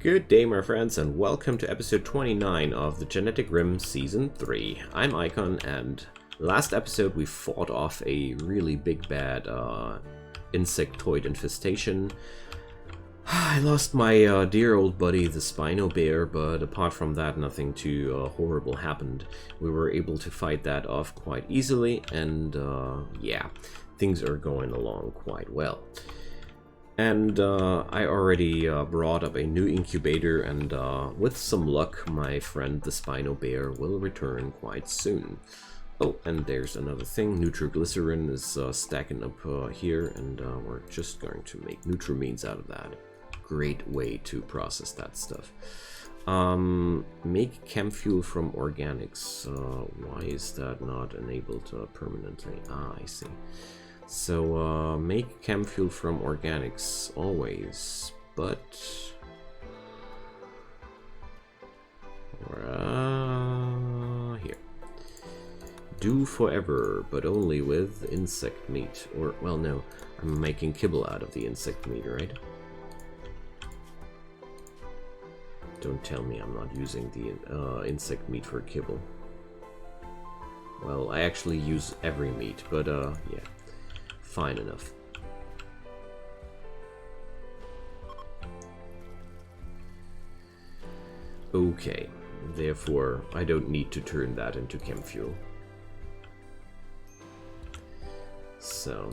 Good day, my friends, and welcome to episode 29 of the GeneticRim Season 3. I'm Icon, and last episode we fought off a really big bad insectoid infestation. I lost my dear old buddy, the Spino Bear, but apart from that, nothing too horrible happened. We were able to fight that off quite easily, and yeah, things are going along quite well. And I already brought up a new incubator, and with some luck, my friend the Spino Bear will return quite soon. Oh, and there's another thing. Nitroglycerin is stacking up here, and we're just going to make Nutramines out of that. Great way to process that stuff. Make chem fuel from organics. Why is that not enabled permanently? Ah, I see. So, make chem fuel from organics, always, but... here. Do forever, but only with insect meat. Or, well, no, I'm making kibble out of the insect meat, right? Don't tell me I'm not using the insect meat for kibble. Well, I actually use every meat, but, yeah. Fine enough. Okay, therefore I don't need to turn that into chem fuel. So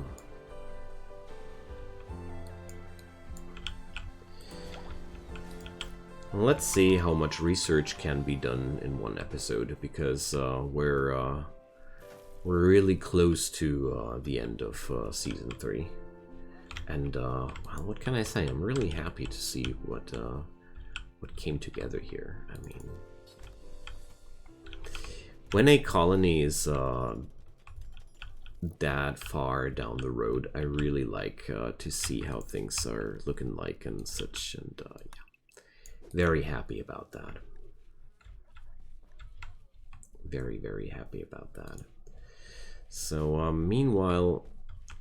let's see how much research can be done in one episode, because we're really close to the end of Season 3. And, well, what can I say? I'm really happy to see what came together here. I mean, when a colony is that far down the road, I really like to see how things are looking like and such, and, yeah, very happy about that. Very, very happy about that. So, meanwhile,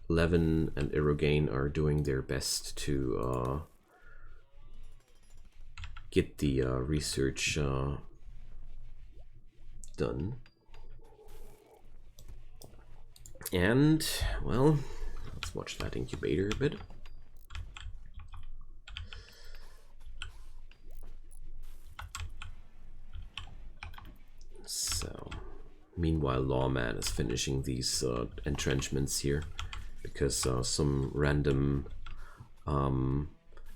Levin and Irogane are doing their best to get the research done. And, well, let's watch that incubator a bit. So... meanwhile, Lawman is finishing these entrenchments here, because some random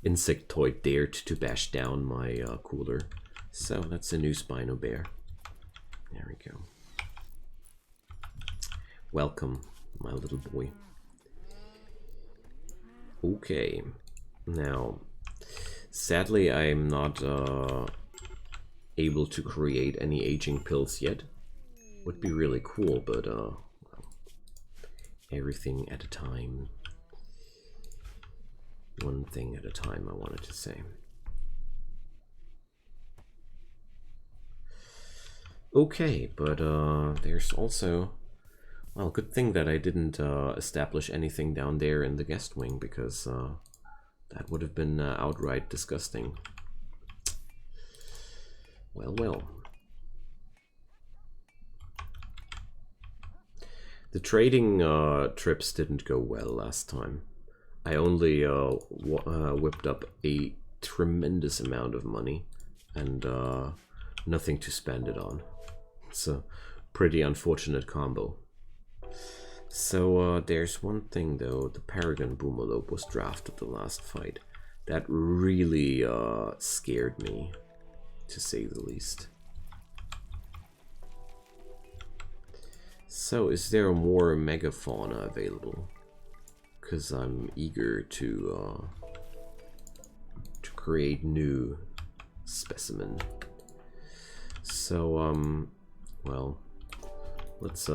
insectoid dared to bash down my cooler. So that's a new Spino Bear. There we go. Welcome, my little boy. Okay, now, sadly I'm not able to create any aging pills yet. Would be really cool, but well, everything at a time. One thing at a time, I wanted to say. Okay, but there's also, well, good thing that I didn't establish anything down there in the guest wing, because that would have been outright disgusting. Well, well. The trading trips didn't go well last time. I only whipped up a tremendous amount of money and nothing to spend it on. It's a pretty unfortunate combo. So there's one thing though, the Paragon Boomalope was drafted the last fight. That really scared me, to say the least. So, is there more Megafauna available? Because I'm eager to create new specimen. So, well, let's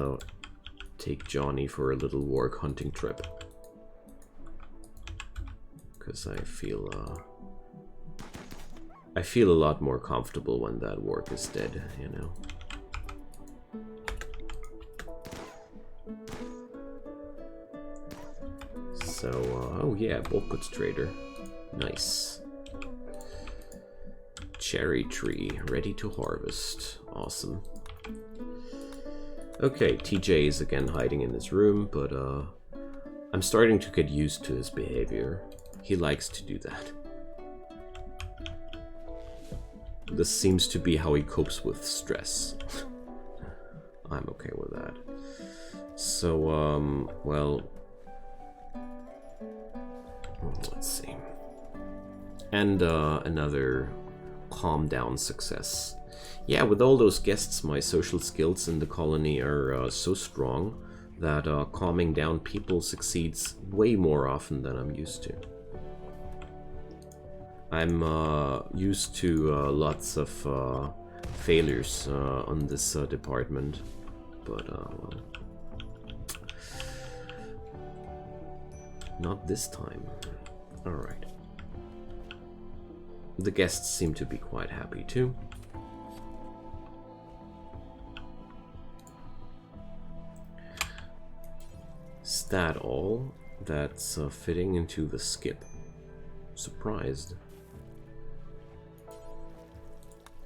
take Johnny for a little warg hunting trip. Because I feel a lot more comfortable when that warg is dead, you know. So, oh yeah, bulk goods trader. Nice. cherry tree, ready to harvest. Awesome. Okay, TJ is again hiding in his room, but I'm starting to get used to his behavior. He likes to do that. This seems to be how he copes with stress. I'm okay with that. So, well, let's see. And another calm down success. Yeah, with all those guests, my social skills in the colony are so strong that calming down people succeeds way more often than I'm used to. I'm used to lots of failures on this department, but well, not this time. Alright. The guests seem to be quite happy too. Is that all that's fitting into the skip? Surprised.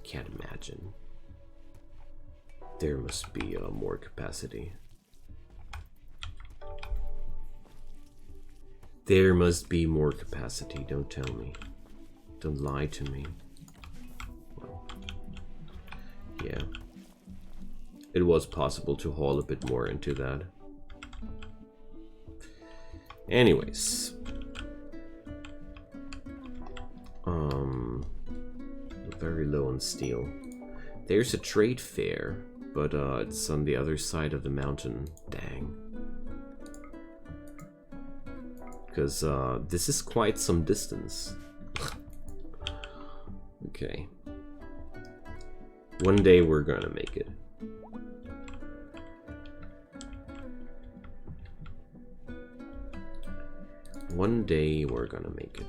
Can't imagine. There must be more capacity. There must be more capacity, don't tell me. Don't lie to me. Well, yeah. It was possible to haul a bit more into that. Anyways. Very low on steel. There's a trade fair, but it's on the other side of the mountain. Dang. Because this is quite some distance. Okay. One day we're gonna make it. One day we're gonna make it.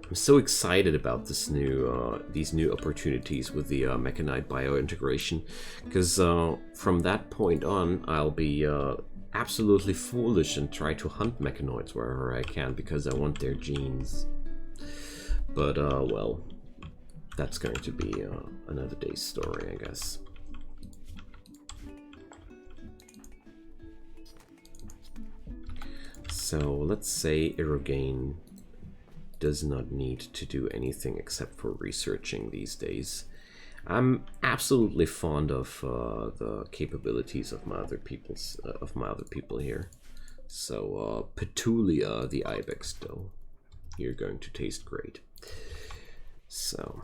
I'm so excited about this new, these new opportunities with the mechanite biointegration, because from that point on, I'll be absolutely foolish and try to hunt mechanoids wherever I can because I want their genes. But well, that's going to be another day's story, I guess. So let's say Irogane does not need to do anything except for researching these days. I'm absolutely fond of the capabilities of my other people here. So Petulia the ibex though, you're going to taste great. So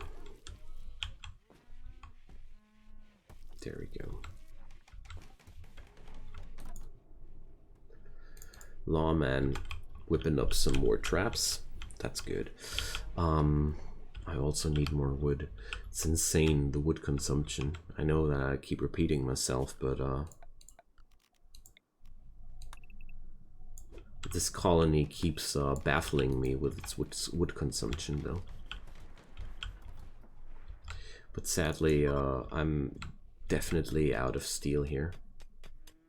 there we go. Lawman whipping up some more traps. That's good. I also need more wood. It's insane, the wood consumption. I know that I keep repeating myself, but this colony keeps baffling me with its wood consumption, though. But sadly, I'm definitely out of steel here.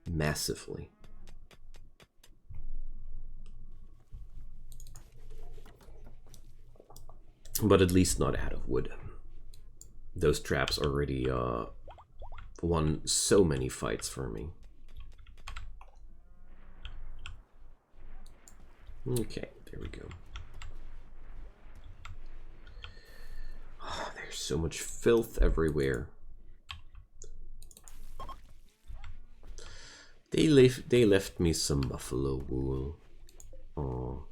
Massively. But at least not out of wood. Those traps already won so many fights for me. Okay, there we go. Oh, there's so much filth everywhere. They left me some buffalo wool. Oh.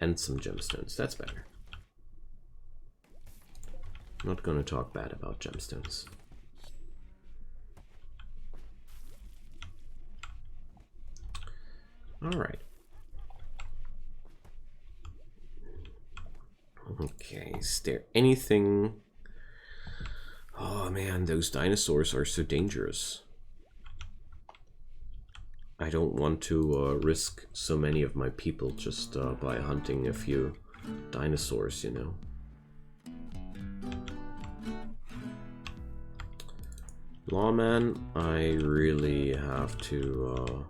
And some gemstones. That's better. Not gonna talk bad about gemstones. Alright. Okay, is there anything... Oh man, those dinosaurs are so dangerous. I don't want to risk so many of my people just by hunting a few dinosaurs, you know. Lawman, I really have to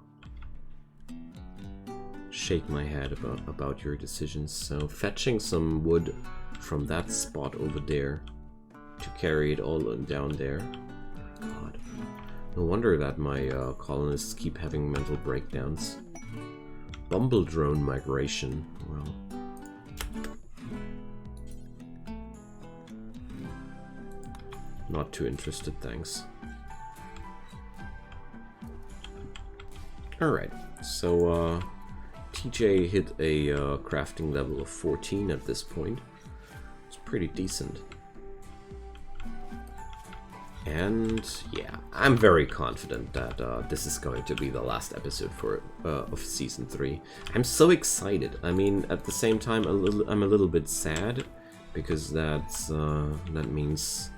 shake my head about your decisions. So fetching some wood from that spot over there to carry it all down there. God, no wonder that my colonists keep having mental breakdowns. Bumble drone migration. Well, not too interested, thanks. Alright, so TJ hit a crafting level of 14 at this point. It's pretty decent. And yeah, I'm very confident that this is going to be the last episode for of season 3. I'm so excited. I mean, at the same time, I'm a little bit sad because that means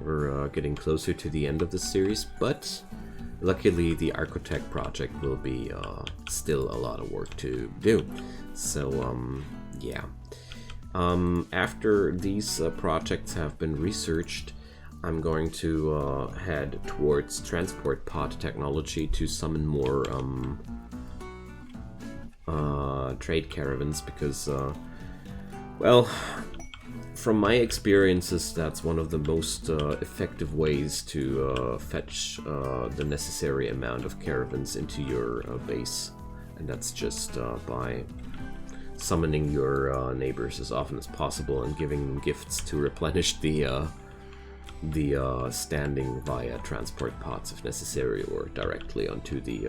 we're getting closer to the end of the series. But luckily, the Architect project will be still a lot of work to do. So yeah, after these projects have been researched, I'm going to head towards transport pod technology to summon more trade caravans because, well, from my experiences, that's one of the most effective ways to fetch the necessary amount of caravans into your base, and that's just by summoning your neighbors as often as possible and giving them gifts to replenish the standing via transport pods if necessary, or directly onto the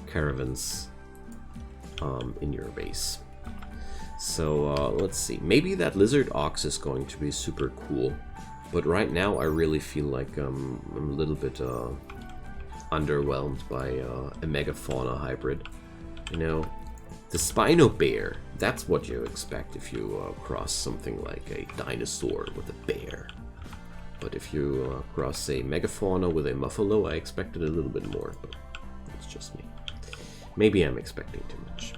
caravans in your base. So let's see, maybe that lizard ox is going to be super cool, but right now I really feel like I'm a little bit underwhelmed by a Megafauna hybrid. You know, the Spino Bear, that's what you expect if you cross something like a dinosaur with a bear. But if you cross a Megafauna with a Muffalo, I expected a little bit more, but that's just me. Maybe I'm expecting too much.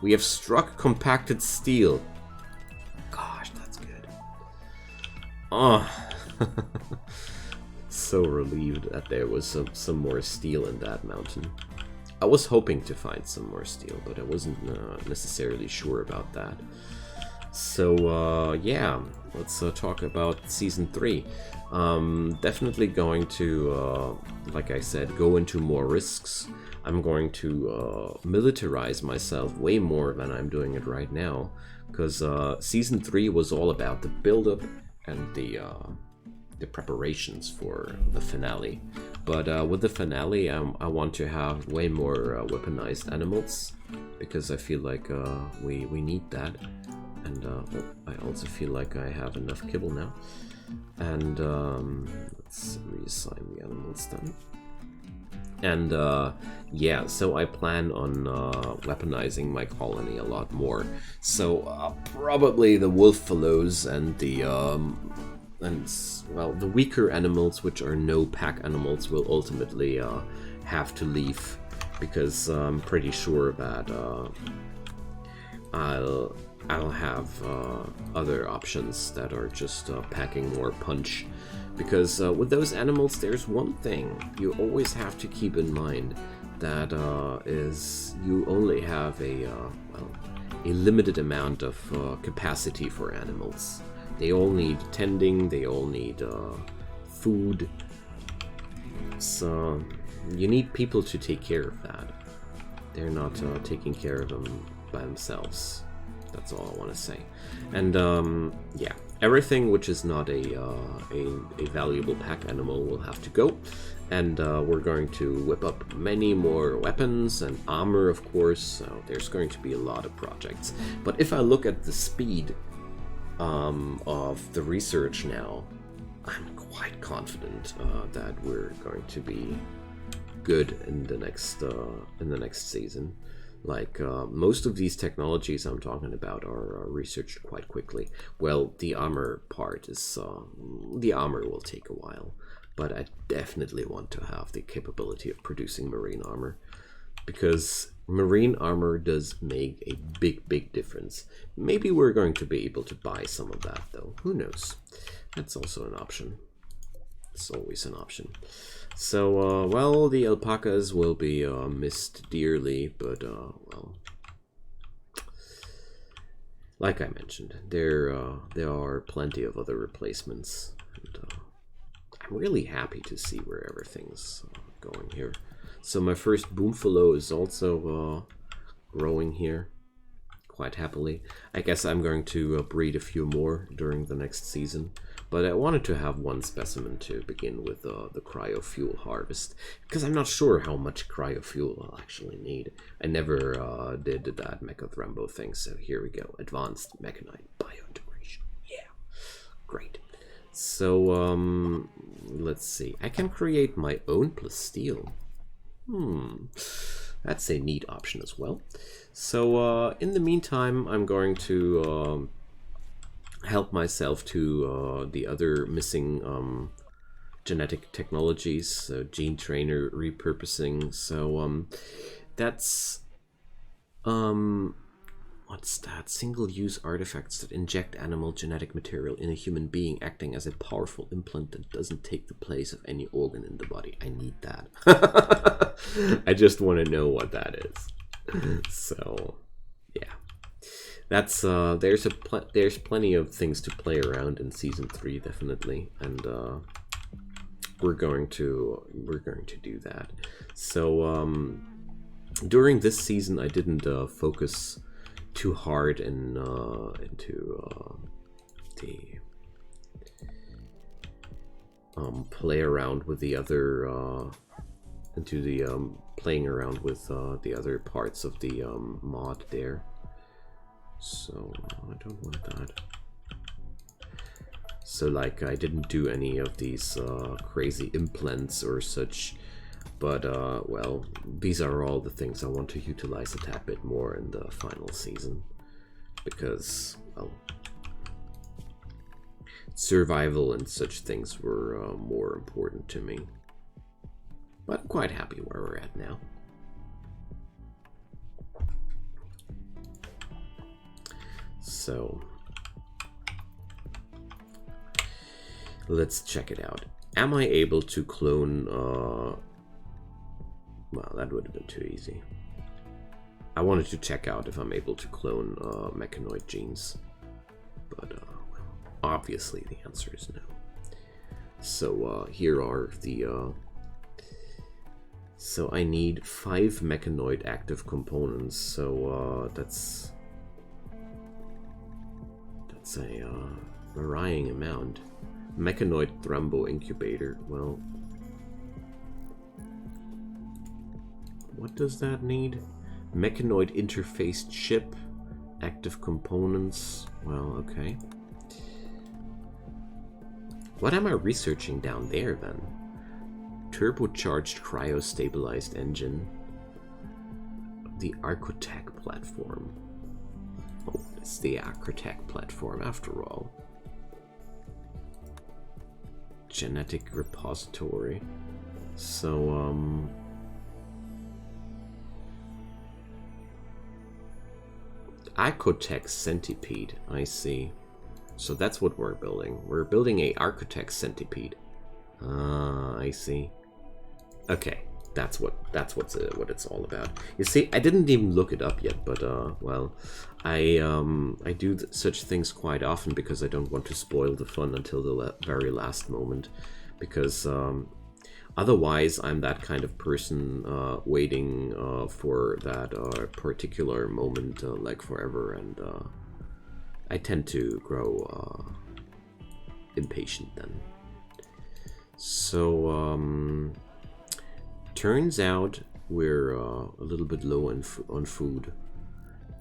We have struck compacted steel. Gosh, that's good. Oh, so relieved that there was some more steel in that mountain. I was hoping to find some more steel, but I wasn't necessarily sure about that. So yeah, let's talk about season 3. Definitely going to, like I said, go into more risks. I'm going to militarize myself way more than I'm doing it right now, because season 3 was all about the build-up and the preparations for the finale. But with the finale, I want to have way more weaponized animals, because I feel like we need that. And I also feel like I have enough kibble now. And let's reassign the animals then. And yeah, so I plan on weaponizing my colony a lot more. So probably the wolf-fellows and the the weaker animals, which are no pack animals, will ultimately have to leave, because I'm pretty sure that I'll have other options that are just packing more punch. Because with those animals, there's one thing you always have to keep in mind, that is you only have a limited amount of capacity for animals. They all need tending, they all need food, so you need people to take care of that. They're not taking care of them by themselves. That's all I want to say. And yeah, everything which is not a valuable pack animal will have to go. And we're going to whip up many more weapons and armor, of course. So there's going to be a lot of projects. But if I look at the speed of the research now, I'm quite confident that we're going to be good in the next season. Like, most of these technologies I'm talking about are researched quite quickly. Well, the armor part is, the armor will take a while, but I definitely want to have the capability of producing marine armor, because marine armor does make a big difference. Maybe we're going to be able to buy some of that, though. Who knows? That's also an option. It's always an option. So, well, the alpacas will be missed dearly, but, well, like I mentioned, there are plenty of other replacements, and I'm really happy to see where everything's going here. So my first boomfalo is also growing here quite happily. I guess I'm going to breed a few more during the next season, but I wanted to have one specimen to begin with the cryofuel harvest, because I'm not sure how much cryofuel I'll actually need. I never did that Megathrembo thing, so here we go. Advanced mechanite biointegration. Yeah, great. So, let's see. I can create my own plasteel. That's a neat option as well. So in the meantime, I'm going to help myself to the other missing genetic technologies, so gene trainer repurposing. So that's what's that? Single-use artifacts that inject animal genetic material in a human being, acting as a powerful implant that doesn't take the place of any organ in the body. I need that. I just want to know what that is. So, yeah, that's there's plenty of things to play around in season 3, definitely, and we're going to do that. So during this season, I didn't focus too hard into the play around with the other playing around with the other parts of the mod there. So I don't want that. So like I didn't do any of these crazy implants or such. But, well, these are all the things I want to utilize a tad bit more in the final season. Because, well, survival and such things were more important to me. But I'm quite happy where we're at now. So, let's check it out. Am I able to clone... Well, that would have been too easy. I wanted to check out if I'm able to clone mechanoid genes. But, well, obviously the answer is no. So, here are the... So I need 5 mechanoid active components. So, that's a varying amount. Mechanoid thrombo incubator. Well... What does that need? Mechanoid interface chip, active components. Well, okay. What am I researching down there then? Turbocharged cryo-stabilized engine. The Archotech platform. Oh, it's the Archotech platform after all. Genetic repository. So, Archotech centipede, I see. So that's what we're building. We're building a Archotech centipede. Ah, I see. Okay, that's what it's all about. You see, I didn't even look it up yet, but well, I do such things quite often because I don't want to spoil the fun until the very last moment, because otherwise, I'm that kind of person waiting for that particular moment like forever, and I tend to grow impatient then. So, turns out we're a little bit low on food.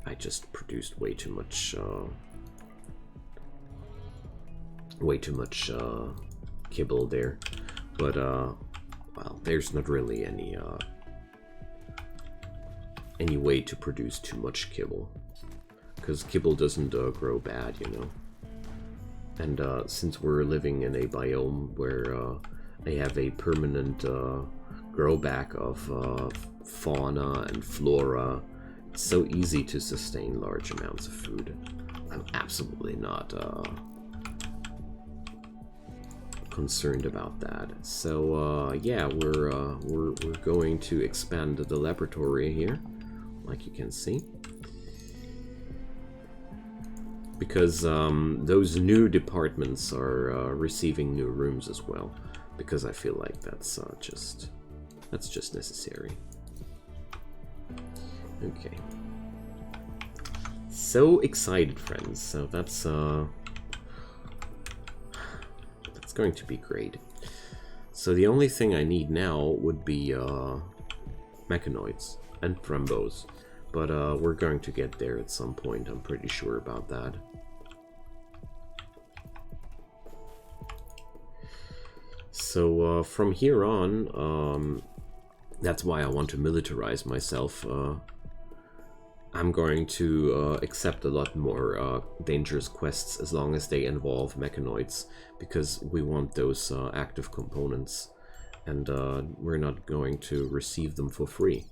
I just produced way too much kibble there, but well, there's not really any way to produce too much kibble, because kibble doesn't grow bad, you know. And since we're living in a biome where I have a permanent grow back of fauna and flora, it's so easy to sustain large amounts of food. I'm absolutely not concerned about that. So yeah, we're going to expand the laboratory here, like you can see, because those new departments are receiving new rooms as well, because I feel like that's just necessary. Okay. So excited, friends. So that's going to be great. So the only thing I need now would be mechanoids and Brembos, but we're going to get there at some point. I'm pretty sure about that. So from here on, that's why I want to militarize myself. I'm going to accept a lot more dangerous quests as long as they involve mechanoids, because we want those active components, and we're not going to receive them for free.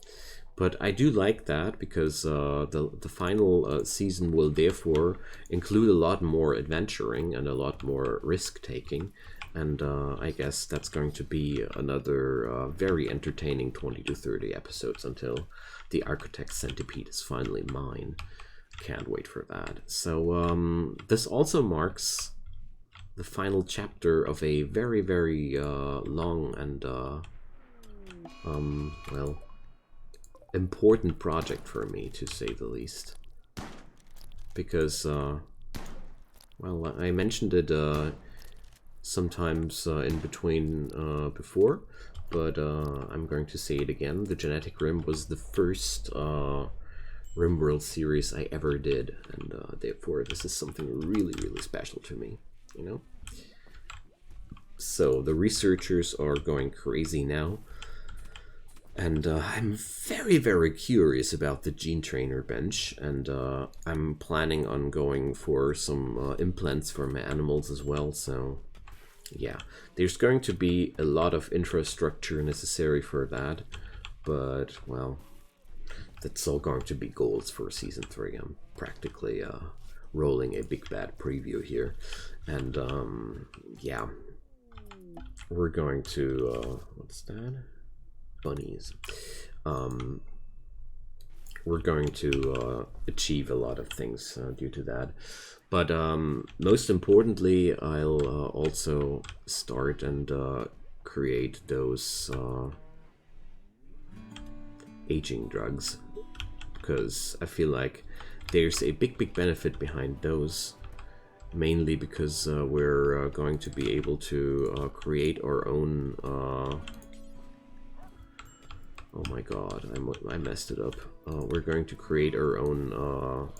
But I do like that, because the final season will therefore include a lot more adventuring and a lot more risk-taking, and I guess that's going to be another very entertaining 20 to 30 episodes until the Architect Centipede is finally mine. Can't wait for that. So this also marks the final chapter of a very, very long and well, important project for me, to say the least. Because well, I mentioned it sometimes in between before, but I'm going to say it again. The GeneticRim was the first Rimworld series I ever did, and therefore this is something really, really special to me, you know? So the researchers are going crazy now, and I'm very, very curious about the gene trainer bench, and I'm planning on going for some implants for my animals as well, so yeah, there's going to be a lot of infrastructure necessary for that, but, well, that's all going to be goals for Season 3. I'm practically rolling a big bad preview here, and yeah, we're going to, what's that? Bunnies. We're going to achieve a lot of things due to that. But most importantly, I'll also start and create those aging drugs, because I feel like there's a big benefit behind those, mainly because we're going to be able to create our own oh my god, I messed it up. We're going to create our own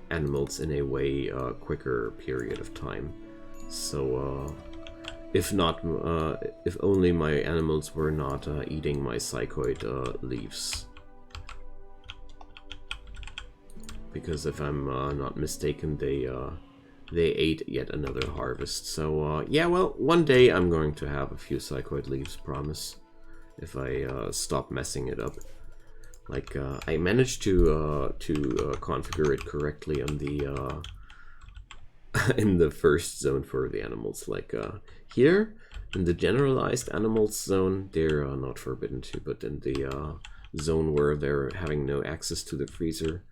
animals in a way quicker period of time. So if only my animals were not eating my psychoid leaves, because if I'm not mistaken, they ate yet another harvest. So yeah, well, one day I'm going to have a few psychoid leaves, promise, if I stop messing it up. Like, I managed to configure it correctly on the in the first zone for the animals. Like here in the generalized animals zone, they're not forbidden to, but in the zone where they're having no access to the freezer,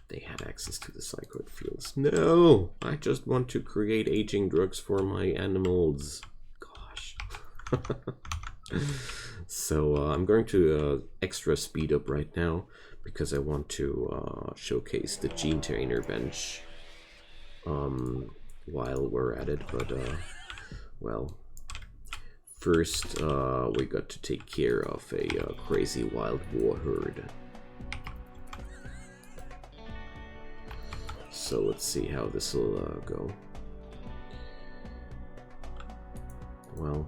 they had access to the psychoid fields. No, I just want to create aging drugs for my animals. Gosh. So I'm going to extra speed up right now, because I want to showcase the gene trainer bench while we're at it. But well, first we got to take care of a crazy wild boar herd. So let's see how this will go. Well,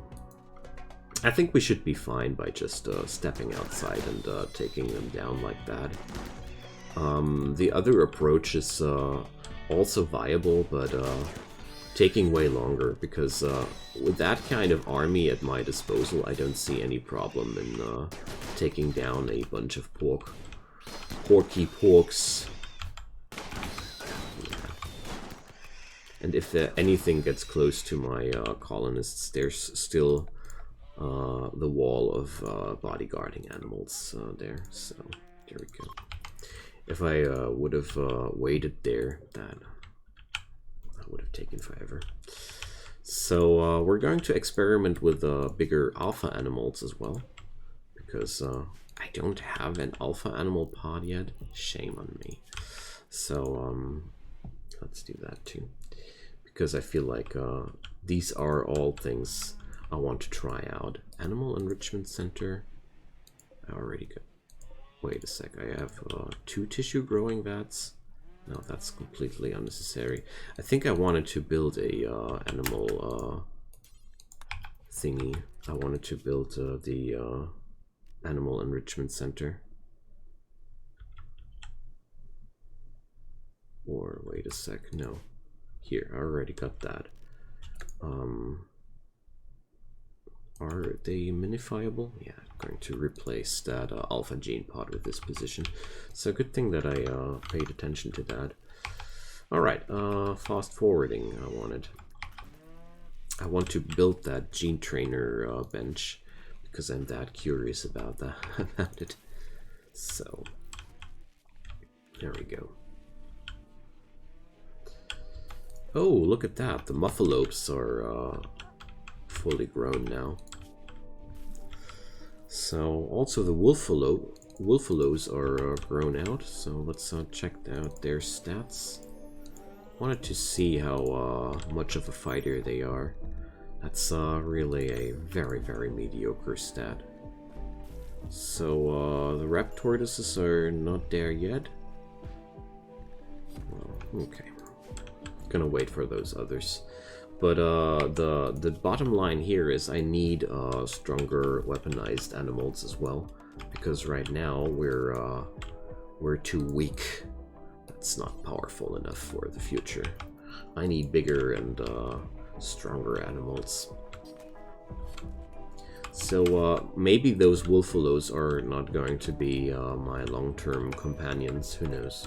I think we should be fine by just stepping outside and taking them down like that. The other approach is also viable, but taking way longer, because with that kind of army at my disposal, I don't see any problem in taking down a bunch of porky porks. And if anything gets close to my colonists, there's still the wall of bodyguarding animals there. So there we go. If I would have waited there, that would have taken forever. So we're going to experiment with bigger alpha animals as well, because I don't have an alpha animal pod yet. Shame on me. So let's do that too, because I feel like these are all things I want to try out. Animal Enrichment Center. I already got. Wait a sec. I have 2 tissue growing vats. No, that's completely unnecessary. I think I wanted to build a animal thingy. I wanted to build the Animal Enrichment Center. Or wait a sec. No. Here, I already got that. Are they minifiable? Yeah, I'm going to replace that alpha gene pod with this position. So good thing that I paid attention to that. Alright, fast forwarding I want to build that gene trainer bench, because I'm that curious about that about it. So there we go. Oh, look at that. The muffalopes are fully grown now. So also the wolfalos are grown out. So let's check out their stats. Wanted to see how much of a fighter they are. That's really a very, very mediocre stat. So the raptortuses are not there yet. Well, okay. Gonna wait for those others. But the bottom line here is I need stronger weaponized animals as well, because right now we're too weak. That's not powerful enough for the future. I need bigger and stronger animals. So maybe those wolfalos are not going to be my long-term companions. Who knows?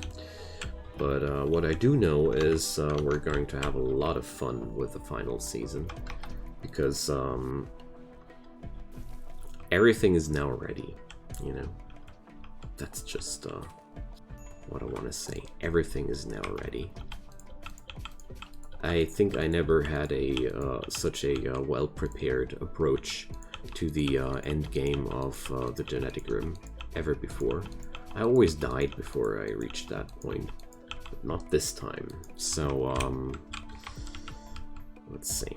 But what I do know is we're going to have a lot of fun with the final season, because everything is now ready, you know? That's just what I want to say. Everything is now ready. I think I never had such a well-prepared approach to the end game of the GeneticRim ever before. I always died before I reached that point. But not this time. So, let's see.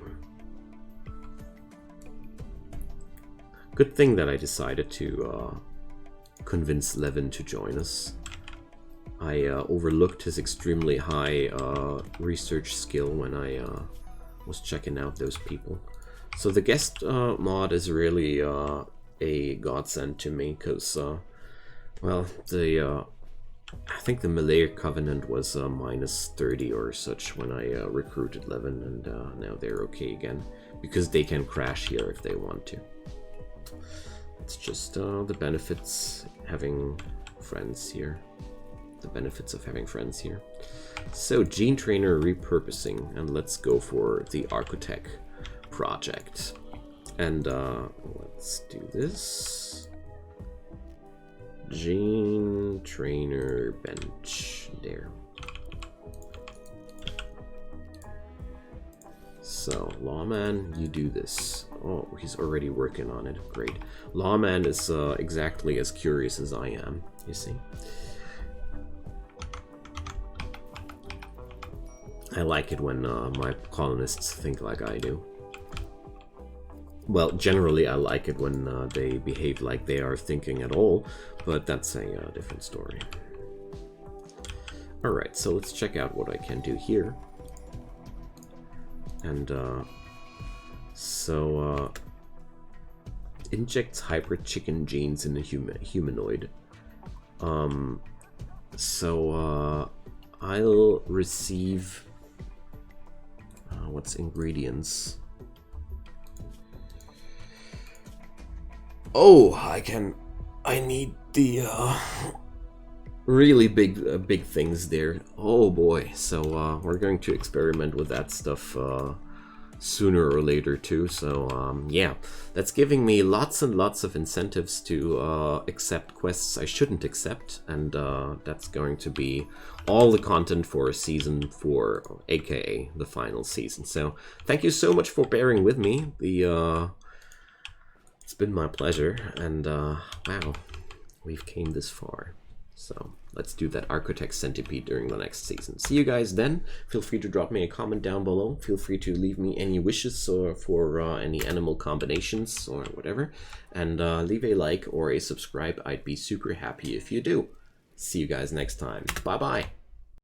Good thing that I decided to convince Levin to join us. I overlooked his extremely high research skill when I was checking out those people. So the guest mod is really a godsend to me, because, well, I think the Malay Covenant was minus 30 or such when I recruited Levin, and now they're okay again, because they can crash here if they want to. It's just the benefits having friends here. The benefits of having friends here. So, Gene Trainer repurposing, and let's go for the Architect project. And let's do this. Gene Trainer bench. There. So, Lawman, you do this. Oh, he's already working on it. Great. Lawman is exactly as curious as I am, you see. I like it when my colonists think like I do. Well, generally I like it when they behave like they are thinking at all, but that's a different story. Alright, so let's check out what I can do here. And injects hybrid chicken genes in a humanoid. I'll receive what's ingredients? Oh, I need the really big things there. Oh boy. So we're going to experiment with that stuff sooner or later too. So yeah, that's giving me lots and lots of incentives to accept quests I shouldn't accept, and that's going to be all the content for season 4, aka the final season. So thank you so much for bearing with me. It's been my pleasure, and wow, we've came this far. So let's do that Architect Centipede during the next season. See you guys then. Feel free to drop me a comment down below. Feel free to leave me any wishes or for any animal combinations or whatever. And leave a like or a subscribe. I'd be super happy if you do. See you guys next time. Bye-bye.